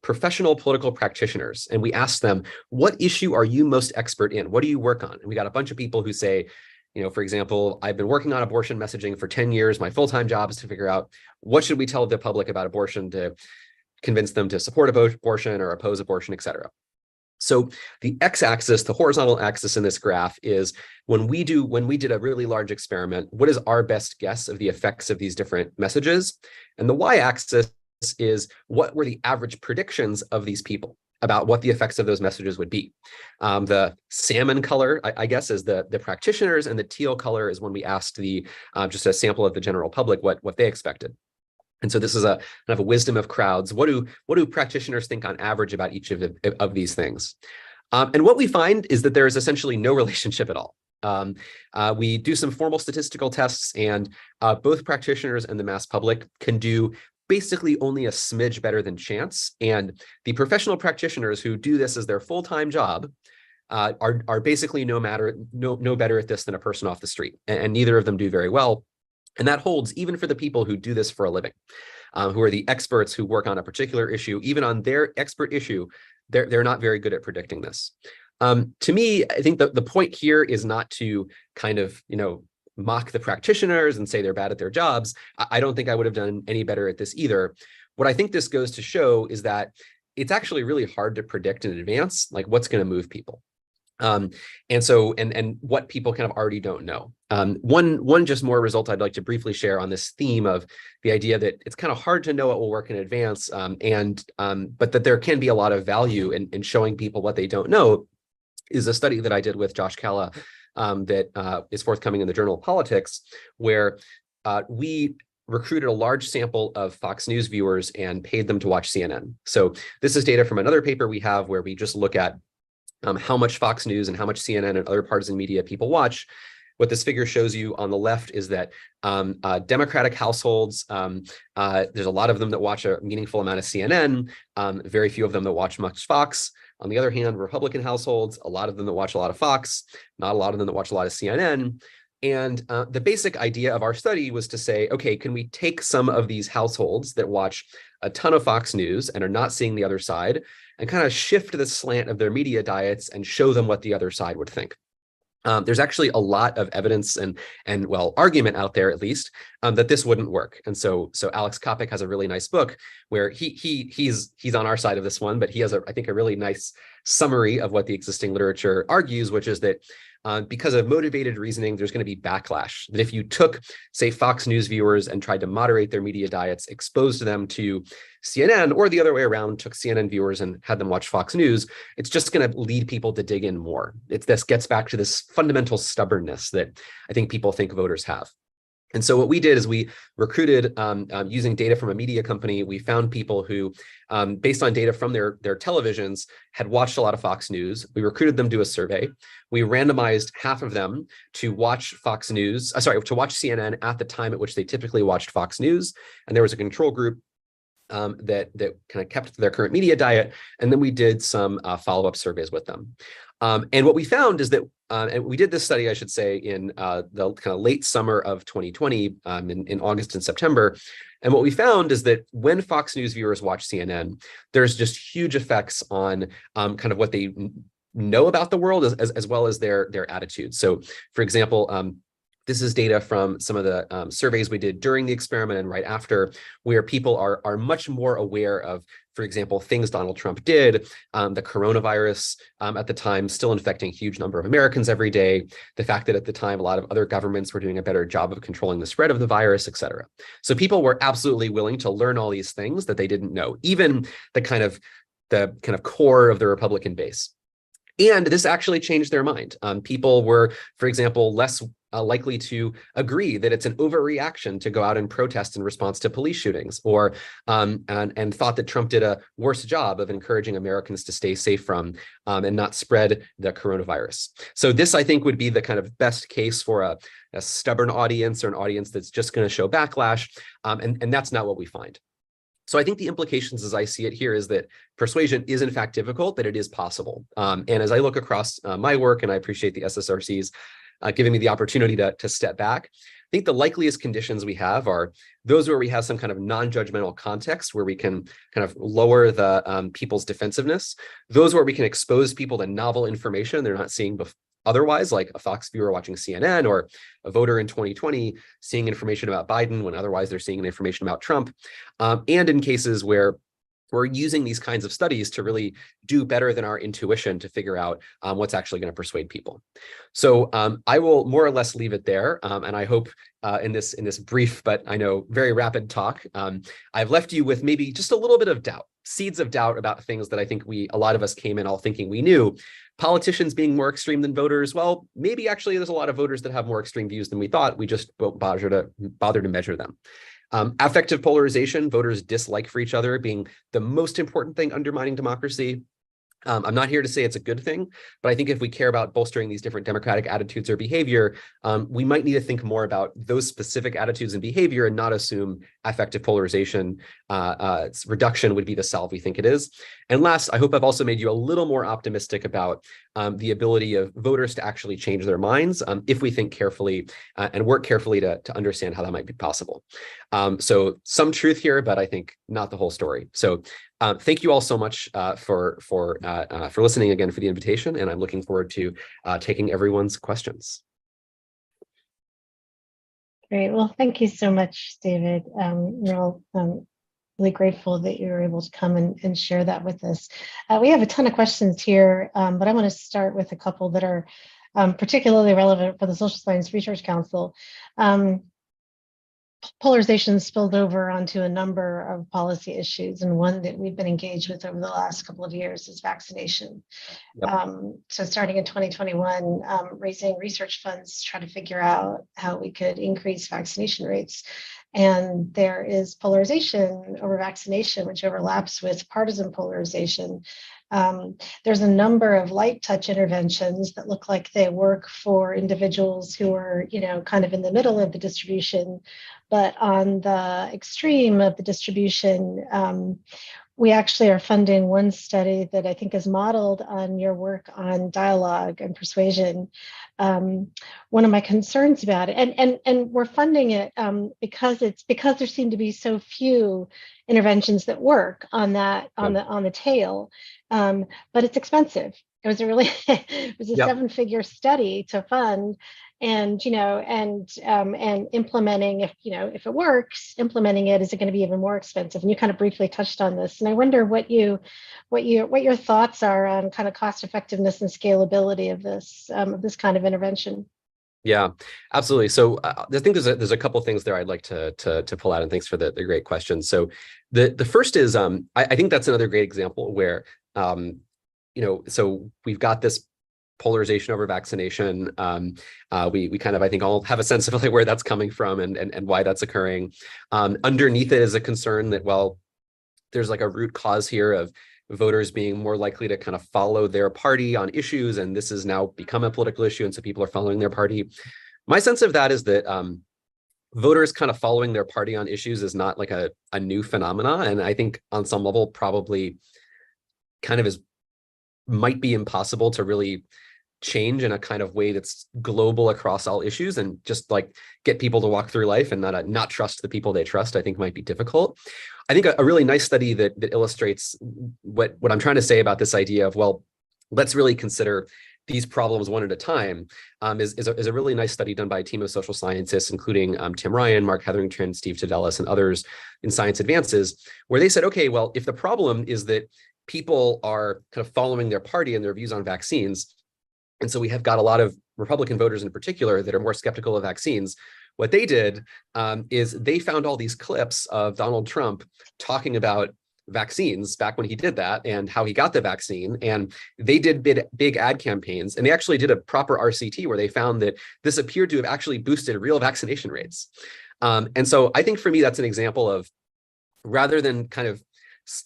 professional political practitioners, and we asked them, what issue are you most expert in? What do you work on? And we got a bunch of people who say, for example, I've been working on abortion messaging for 10 years. My full-time job is to figure out what should we tell the public about abortion to convince them to support abortion or oppose abortion, et cetera. So the x-axis, the horizontal axis in this graph, is when we did a really large experiment, what is our best guess of the effects of these different messages? And the y-axis is what were the average predictions of these people about what the effects of those messages would be. The salmon color, I guess, is the practitioners, and the teal color is when we asked just a sample of the general public what they expected. And so this is a kind of a wisdom of crowds. What do practitioners think on average about each of these things? And what we find is that there is essentially no relationship at all. We do some formal statistical tests, and both practitioners and the mass public can do basically only a smidge better than chance. And the professional practitioners who do this as their full-time job are basically no better at this than a person off the street, and neither of them do very well. And that holds even for the people who do this for a living, who are the experts who work on a particular issue. Even on their expert issue, they're not very good at predicting this. To me, I think the point here is not to kind of, mock the practitioners and say they're bad at their jobs. I don't think I would have done any better at this either. What I think this goes to show is that it's actually really hard to predict in advance, like what's going to move people. And what people kind of already don't know. One just more result I'd like to briefly share on this theme of the idea that it's kind of hard to know what will work in advance, but that there can be a lot of value in showing people what they don't know, is a study that I did with Josh Kalla that is forthcoming in the Journal of Politics, where we recruited a large sample of Fox News viewers and paid them to watch CNN. So this is data from another paper we have where we just look at how much Fox News and how much CNN and other partisan media people watch. What this figure shows you on the left is that Democratic households, there's a lot of them that watch a meaningful amount of CNN, very few of them that watch much Fox. On the other hand, Republican households, a lot of them that watch a lot of Fox, not a lot of them that watch a lot of CNN. And the basic idea of our study was to say, okay, can we take some of these households that watch a ton of Fox News and are not seeing the other side and kind of shift the slant of their media diets and show them what the other side would think? There's actually a lot of evidence and well, argument out there, at least, that this wouldn't work. And so Alex Kopic has a really nice book where he's on our side of this one, but he has I think a really nice summary of what the existing literature argues, which is that because of motivated reasoning, there's going to be backlash. That if you took, say, Fox News viewers and tried to moderate their media diets, exposed them to CNN, or the other way around, took CNN viewers and had them watch Fox News, it's just going to lead people to dig in more. This gets back to this fundamental stubbornness that I think people think voters have. And so what we did is we recruited, using data from a media company, we found people who, based on data from their televisions, had watched a lot of Fox News. We recruited them to do a survey. We randomized half of them to watch to watch CNN at the time at which they typically watched Fox News. And there was a control group that kind of kept their current media diet. And then we did some follow-up surveys with them. And what we found is that, and we did this study, I should say, in the kind of late summer of 2020, in August and September. And what we found is that when Fox News viewers watch CNN, there's just huge effects on kind of what they know about the world as well as their attitudes. So, for example, this is data from some of the surveys we did during the experiment and right after, where people are much more aware of, for example, things Donald Trump did, the coronavirus at the time still infecting a huge number of Americans every day, the fact that at the time a lot of other governments were doing a better job of controlling the spread of the virus, et cetera. So people were absolutely willing to learn all these things that they didn't know, even the kind of core of the Republican base. And this actually changed their mind. People were, for example, less likely to agree that it's an overreaction to go out and protest in response to police shootings, or and thought that Trump did a worse job of encouraging Americans to stay safe from and not spread the coronavirus. So this, I think, would be the kind of best case for a stubborn audience, or an audience that's just going to show backlash, and that's not what we find. So I think the implications, as I see it here, is that persuasion is in fact difficult, but it is possible. And as I look across my work, and I appreciate the SSRC's giving me the opportunity to step back, I think the likeliest conditions we have are those where we have some kind of non-judgmental context, where we can kind of lower the people's defensiveness, those where we can expose people to novel information they're not seeing otherwise, like a Fox viewer watching CNN, or a voter in 2020 seeing information about Biden when otherwise they're seeing information about Trump. And in cases where we're using these kinds of studies to really do better than our intuition to figure out what's actually going to persuade people. So I will more or less leave it there. And I hope in this brief, but I know very rapid talk, I've left you with maybe just a little bit of doubt, seeds of doubt about things that I think a lot of us came in all thinking we knew. Politicians being more extreme than voters, well, maybe actually there's a lot of voters that have more extreme views than we thought. We just won't bother to measure them. Affective polarization, voters' dislike for each other being the most important thing undermining democracy. I'm not here to say it's a good thing, but I think if we care about bolstering these different democratic attitudes or behavior, we might need to think more about those specific attitudes and behavior and not assume affective polarization reduction would be the salve we think it is. And last, I hope I've also made you a little more optimistic about the ability of voters to actually change their minds if we think carefully and work carefully to understand how that might be possible. So some truth here, but I think not the whole story. So thank you all so much for listening again, for the invitation, and I'm looking forward to taking everyone's questions. Great. Well, thank you so much, David. We're all really grateful that you were able to come and share that with us. We have a ton of questions here, but I want to start with a couple that are particularly relevant for the Social Science Research Council. Polarization spilled over onto a number of policy issues, and one that we've been engaged with over the last couple of years is vaccination. Yep. So starting in 2021, raising research funds to try to figure out how we could increase vaccination rates. And there is polarization over vaccination, which overlaps with partisan polarization. There's a number of light touch interventions that look like they work for individuals who are, kind of in the middle of the distribution, but on the extreme of the distribution, We actually are funding one study that I think is modeled on your work on dialogue and persuasion. One of my concerns about it, and we're funding it because there seem to be so few interventions that work on that on the tail, but it's expensive. It was a really it was a Yep. seven-figure study to fund, and and implementing, if it works, implementing it, is it going to be even more expensive? And you kind of briefly touched on this, and I wonder what your thoughts are on kind of cost effectiveness and scalability of this kind of intervention. Yeah, absolutely. So I think there's a couple of things there I'd like to pull out, and thanks for the great question. So the first is I think that's another great example where so we've got this polarization over vaccination. We kind of, I think, all have a sense of like where that's coming from and why that's occurring. Underneath it is a concern that, well, there's like a root cause here of voters being more likely to kind of follow their party on issues, and this has now become a political issue, and so people are following their party. My sense of that is that voters kind of following their party on issues is not like a new phenomena, and I think on some level probably kind of might be impossible to really change in a kind of way that's global across all issues, and just like get people to walk through life and not trust the people they trust, I think might be difficult. I think a really nice study that illustrates what I'm trying to say about this idea of, well, let's really consider these problems one at a time, is a really nice study done by a team of social scientists, including Tim Ryan, Mark Hetherington, Steve Tadelis, and others in Science Advances, where they said, okay, well, if the problem is that people are kind of following their party and their views on vaccines, and so we have got a lot of Republican voters in particular that are more skeptical of vaccines, what they did is they found all these clips of Donald Trump talking about vaccines back when he did that and how he got the vaccine. And they did big ad campaigns, and they actually did a proper RCT where they found that this appeared to have actually boosted real vaccination rates. And so I think for me, that's an example of, rather than kind of,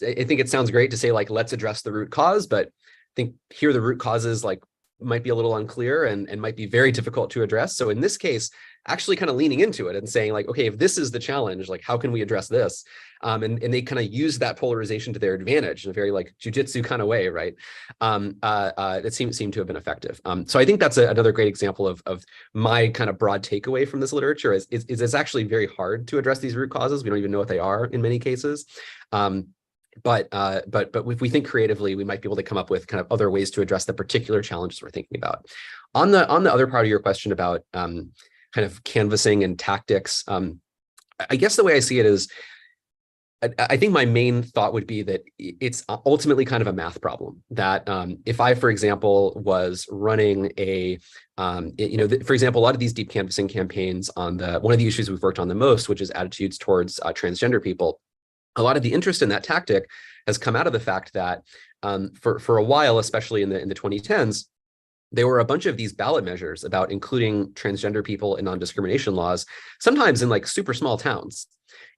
I think it sounds great to say like, let's address the root cause, but I think here the root causes like might be a little unclear and might be very difficult to address. So in this case, actually kind of leaning into it and saying like, okay, if this is the challenge, like how can we address this? And they kind of use that polarization to their advantage in a very like jujitsu kind of way, right? It seemed to have been effective. So I think that's another great example of my kind of broad takeaway from this literature is it's actually very hard to address these root causes. We don't even know what they are in many cases. But if we think creatively, we might be able to come up with kind of other ways to address the particular challenges we're thinking about. On the other part of your question about kind of canvassing and tactics, I guess the way I see it is, I think my main thought would be that it's ultimately kind of a math problem. That if I, for example, was running for example, a lot of these deep canvassing campaigns on one of the issues we've worked on the most, which is attitudes towards transgender people. A lot of the interest in that tactic has come out of the fact that for a while, especially in the 2010s, there were a bunch of these ballot measures about including transgender people in non-discrimination laws, sometimes in like super small towns.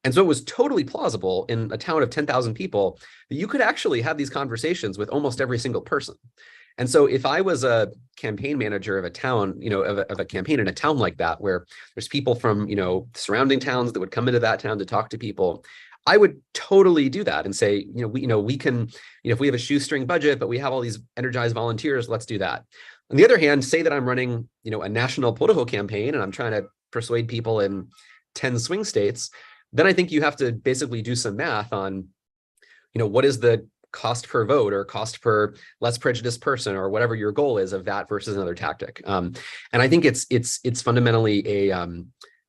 And so it was totally plausible in a town of 10,000 people that you could actually have these conversations with almost every single person. And so if I was a campaign manager of a town, of a campaign in a town like that, where there's people from, surrounding towns that would come into that town to talk to people, I would totally do that and say, we can, if we have a shoestring budget, but we have all these energized volunteers, let's do that. On the other hand, say that I'm running, a national political campaign and I'm trying to persuade people in 10 swing states, then I think you have to basically do some math on, what is the cost per vote or cost per less prejudiced person or whatever your goal is of that versus another tactic. And I think it's fundamentally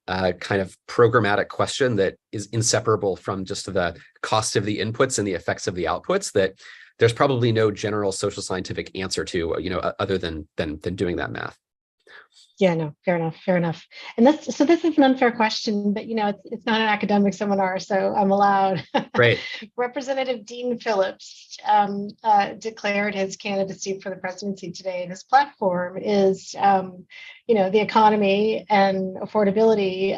a kind of programmatic question that is inseparable from just the cost of the inputs and the effects of the outputs, that there's probably no general social scientific answer to, other than doing that math. Yeah, no, fair enough. And this is an unfair question, but it's not an academic seminar, so I'm allowed. Right. Representative Dean Phillips declared his candidacy for the presidency today, and his platform is, the economy and affordability.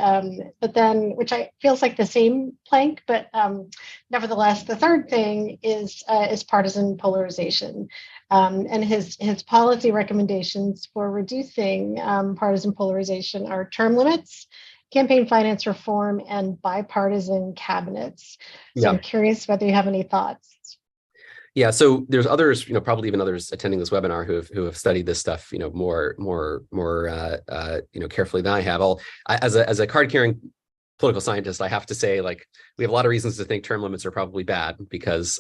But then, which feels like the same plank, but nevertheless, the third thing is partisan polarization. And his policy recommendations for reducing partisan polarization are term limits campaign finance reform and bipartisan cabinets. So Yeah. I'm curious whether you have any thoughts. Yeah, so there's others, probably even others attending this webinar who have studied this stuff, more carefully than I have. As a card carrying political scientist, I have to say, like, we have a lot of reasons to think term limits are probably bad because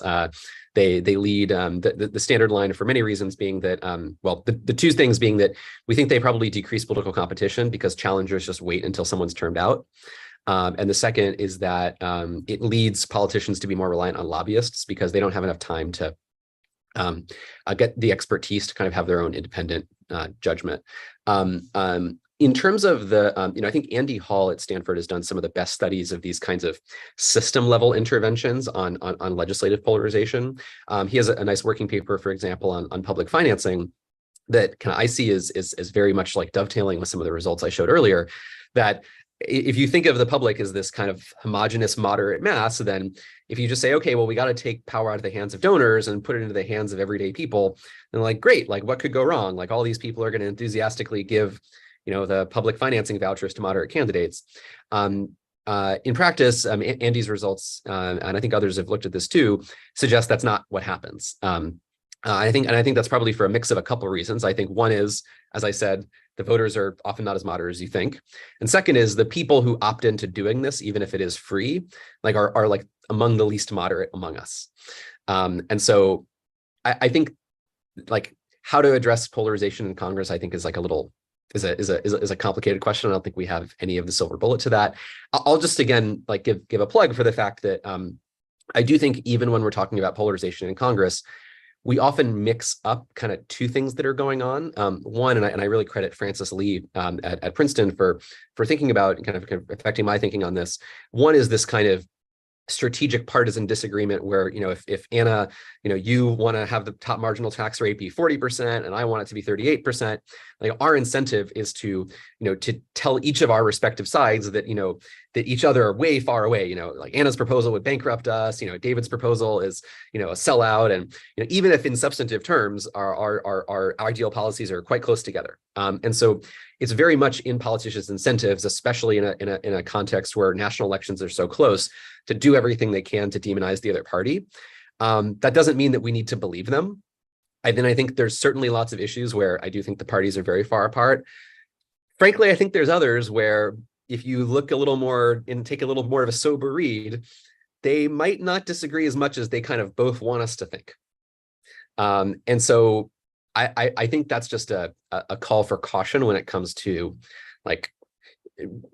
they lead the standard line for many reasons being that the two things being that we think they probably decrease political competition because challengers just wait until someone's termed out. And the second is that it leads politicians to be more reliant on lobbyists because they don't have enough time to get the expertise to kind of have their own independent judgment. In terms of the, I think Andy Hall at Stanford has done some of the best studies of these kinds of system level interventions on legislative polarization. He has a nice working paper, for example, on public financing that I see is very much like dovetailing with some of the results I showed earlier, that if you think of the public as this kind of homogenous moderate mass, then if you just say, okay, well, we got to take power out of the hands of donors and put it into the hands of everyday people, then like, great, like what could go wrong? Like all these people are going to enthusiastically give, the public financing vouchers to moderate candidates. In practice, Andy's results, and I think others have looked at this too, suggest that's not what happens. I think that's probably for a mix of a couple of reasons. I think one is, as I said, the voters are often not as moderate as you think. And second is the people who opt into doing this, even if it is free, like are like among the least moderate among us. And so I think like how to address polarization in Congress, I think is like is a complicated question. I don't think we have any of the silver bullet to that. I'll just again like give a plug for the fact that I do think even when we're talking about polarization in Congress, we often mix up kind of two things that are going on. One, and I really credit Francis Lee at Princeton for thinking about kind of affecting my thinking on this. One is this kind of strategic partisan disagreement where, if Anna, you want to have the top marginal tax rate be 40% and I want it to be 38%, like our incentive is to, to tell each of our respective sides that, that each other are way far away, like Anna's proposal would bankrupt us, David's proposal is, a sellout. And, even if in substantive terms, our ideal policies are quite close together. And so it's very much in politicians' incentives, especially in a context where national elections are so close, to do everything they can to demonize the other party. That doesn't mean that we need to believe them. I think there's certainly lots of issues where I do think the parties are very far apart. Frankly, I think there's others where if you look a little more and take a little more of a sober read, they might not disagree as much as they kind of both want us to think. And so I think that's just a call for caution when it comes to like,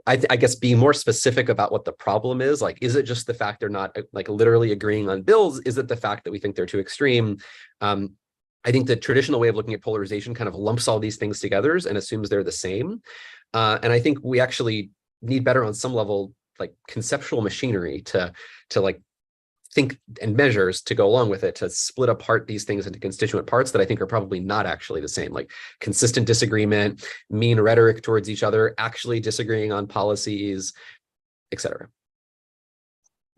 I guess being more specific about what the problem is. Like, is it just the fact they're not like literally agreeing on bills? Is it the fact that we think they're too extreme? I think the traditional way of looking at polarization kind of lumps all these things together and assumes they're the same. And I think we actually need better on some level, like conceptual machinery to like think and measures to go along with it, to split apart these things into constituent parts that I think are probably not actually the same, like consistent disagreement, mean rhetoric towards each other, actually disagreeing on policies, et cetera.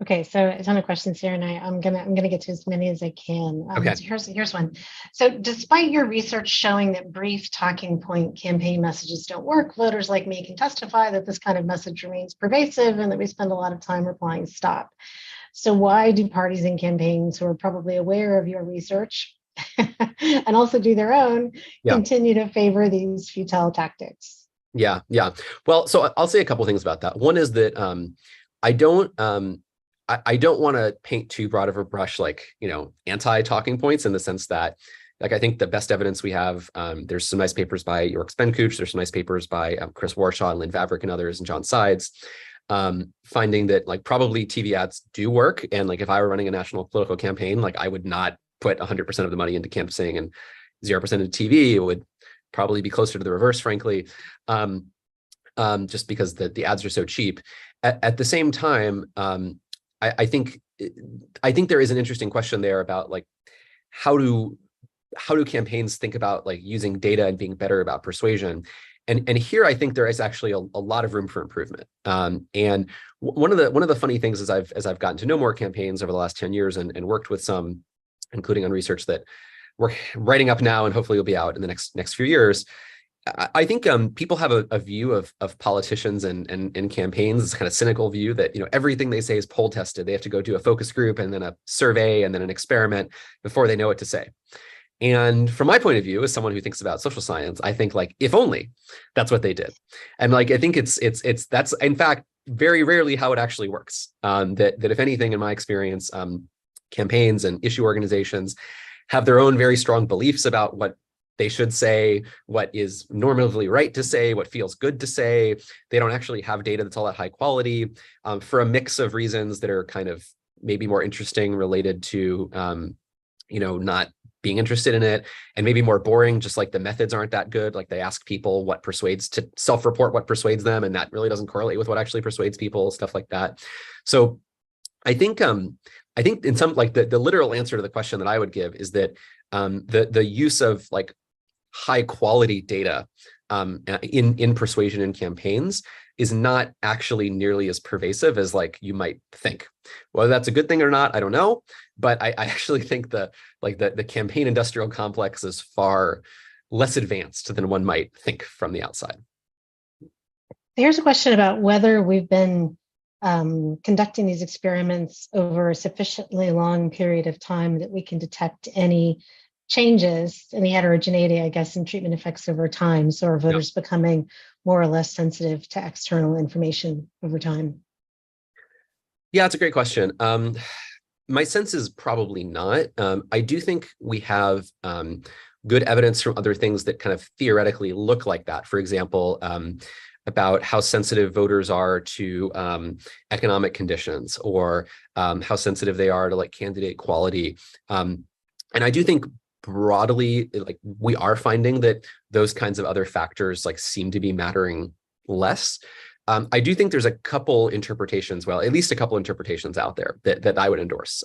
Okay, so a ton of questions here, and I'm gonna get to as many as I can. Okay. So here's one. So despite your research showing that brief talking point campaign messages don't work, voters like me can testify that this kind of message remains pervasive and that we spend a lot of time replying stop. So why do parties and campaigns who are probably aware of your research and also do their own continue to favor these futile tactics? Yeah. Well, so I'll say a couple things about that. One is that I don't want to paint too broad of a brush, like, anti-talking points, in the sense that, like, I think the best evidence we have, there's some nice papers by York Spenkuch, there's some nice papers by Chris Warshaw and Lynn Vavreck and others, and John Sides, finding that like probably TV ads do work. And like, if I were running a national political campaign, like I would not put 100% of the money into canvassing and 0% into TV. It would probably be closer to the reverse, frankly, just because the ads are so cheap. At the same time, I think there is an interesting question there about like how do campaigns think about like using data and being better about persuasion. And here I think there is actually a lot of room for improvement. And one of the funny things as I've gotten to know more campaigns over the last 10 years and worked with some, including on research that we're writing up now and hopefully will be out in the next few years, I think people have a view of politicians and campaigns, this kind of cynical view that, everything they say is poll tested. They have to go do a focus group and then a survey and then an experiment before they know what to say. And from my point of view, as someone who thinks about social science, I think like, if only that's what they did. And like, I think that's in fact very rarely how it actually works. That if anything, in my experience, campaigns and issue organizations have their own very strong beliefs about what they should say, what is normatively right to say, what feels good to say. They don't actually have data that's all that high quality, for a mix of reasons that are kind of maybe more interesting related to, not being interested in it, and maybe more boring, just like the methods aren't that good. Like they ask people what persuades to self-report what persuades them, and that really doesn't correlate with what actually persuades people, stuff like that. So I think in some, like the literal answer to the question that I would give is that the use of like high quality data in persuasion and campaigns is not actually nearly as pervasive as like you might think. Whether that's a good thing or not, I don't know. But I actually think the campaign industrial complex is far less advanced than one might think from the outside. Here's a question about whether we've been conducting these experiments over a sufficiently long period of time that we can detect any changes, any heterogeneity, I guess, in treatment effects over time. So are voters becoming more or less sensitive to external information over time? Yeah, it's a great question. My sense is probably not. I do think we have good evidence from other things that kind of theoretically look like that. For example, about how sensitive voters are to economic conditions, or how sensitive they are to like candidate quality. And I do think broadly, like we are finding that those kinds of other factors like seem to be mattering less. I do think there's a couple interpretations, well, at least a couple interpretations out there that I would endorse.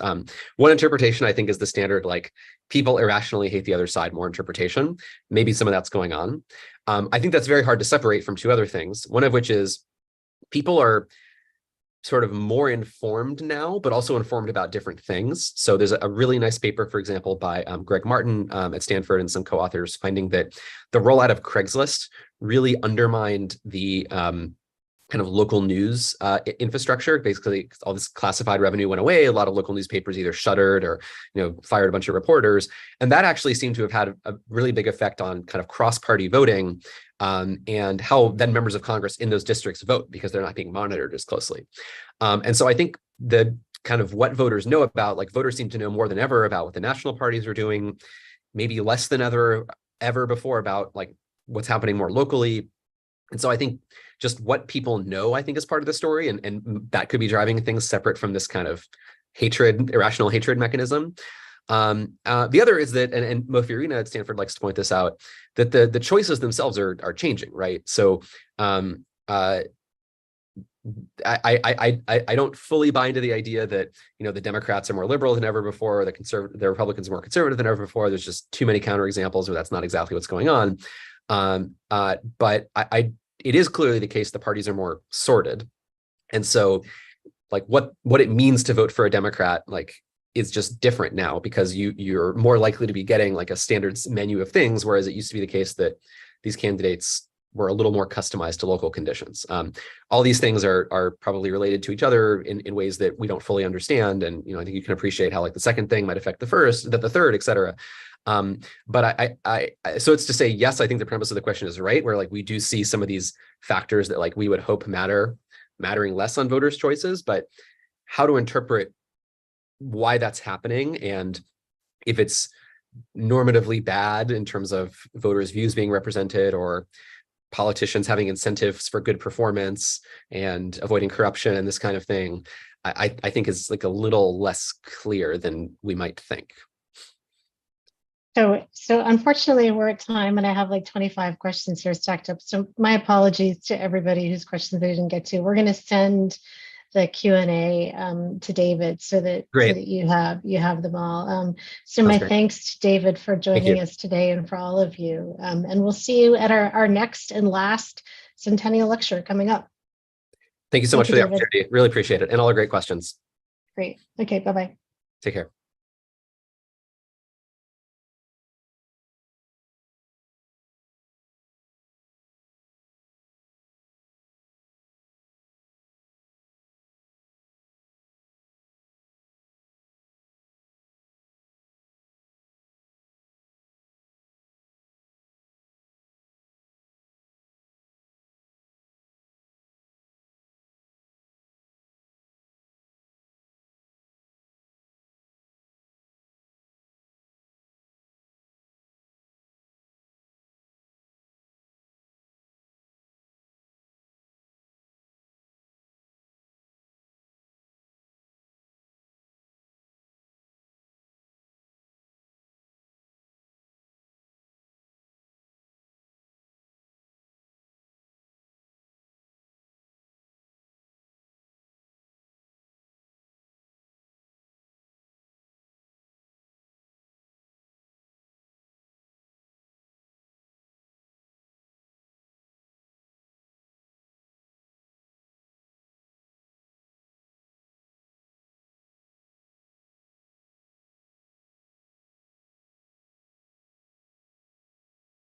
One interpretation I think is the standard, like people irrationally hate the other side more interpretation. Maybe some of that's going on. I think that's very hard to separate from two other things, one of which is people are sort of more informed now, but also informed about different things. So there's a really nice paper, for example, by Greg Martin at Stanford and some co-authors, finding that the rollout of Craigslist really undermined the kind of local news infrastructure. Basically, all this classified revenue went away. A lot of local newspapers either shuttered or fired a bunch of reporters, and that actually seemed to have had a really big effect on kind of cross-party voting, and how then members of Congress in those districts vote, because they're not being monitored as closely. And so I think the kind of what voters know about, like voters seem to know more than ever about what the national parties are doing, maybe less than ever before about like what's happening more locally. And so I think just what people know, I think, is part of the story, and that could be driving things separate from this kind of hatred, irrational hatred mechanism. The other is that, and Mofirina at Stanford likes to point this out, that the choices themselves are changing, right? So I don't fully buy into the idea that the Democrats are more liberal than ever before, or the Republicans are more conservative than ever before. There's just too many counterexamples where that's not exactly what's going on. But it is clearly the case the parties are more sorted, and so like what it means to vote for a Democrat like is just different now, because you're more likely to be getting like a standard menu of things, whereas it used to be the case that these candidates were a little more customized to local conditions. All these things are probably related to each other in ways that we don't fully understand, and I think you can appreciate how like the second thing might affect the first, that the third, et cetera. But so it's to say, yes, I think the premise of the question is right, where like we do see some of these factors that like we would hope mattering less on voters' choices, but how to interpret why that's happening, and if it's normatively bad in terms of voters' views being represented, or politicians having incentives for good performance and avoiding corruption and this kind of thing, I think is like a little less clear than we might think. So unfortunately, we're at time, and I have like 25 questions here stacked up. So my apologies to everybody whose questions I didn't get to. We're going to send the Q&A to David so that you have them all. So my thanks to David for joining us today, and for all of you. And we'll see you at our next and last Centennial Lecture coming up. Thank you so much for the opportunity. Really appreciate it, and all the great questions. Great. Okay, bye-bye. Take care.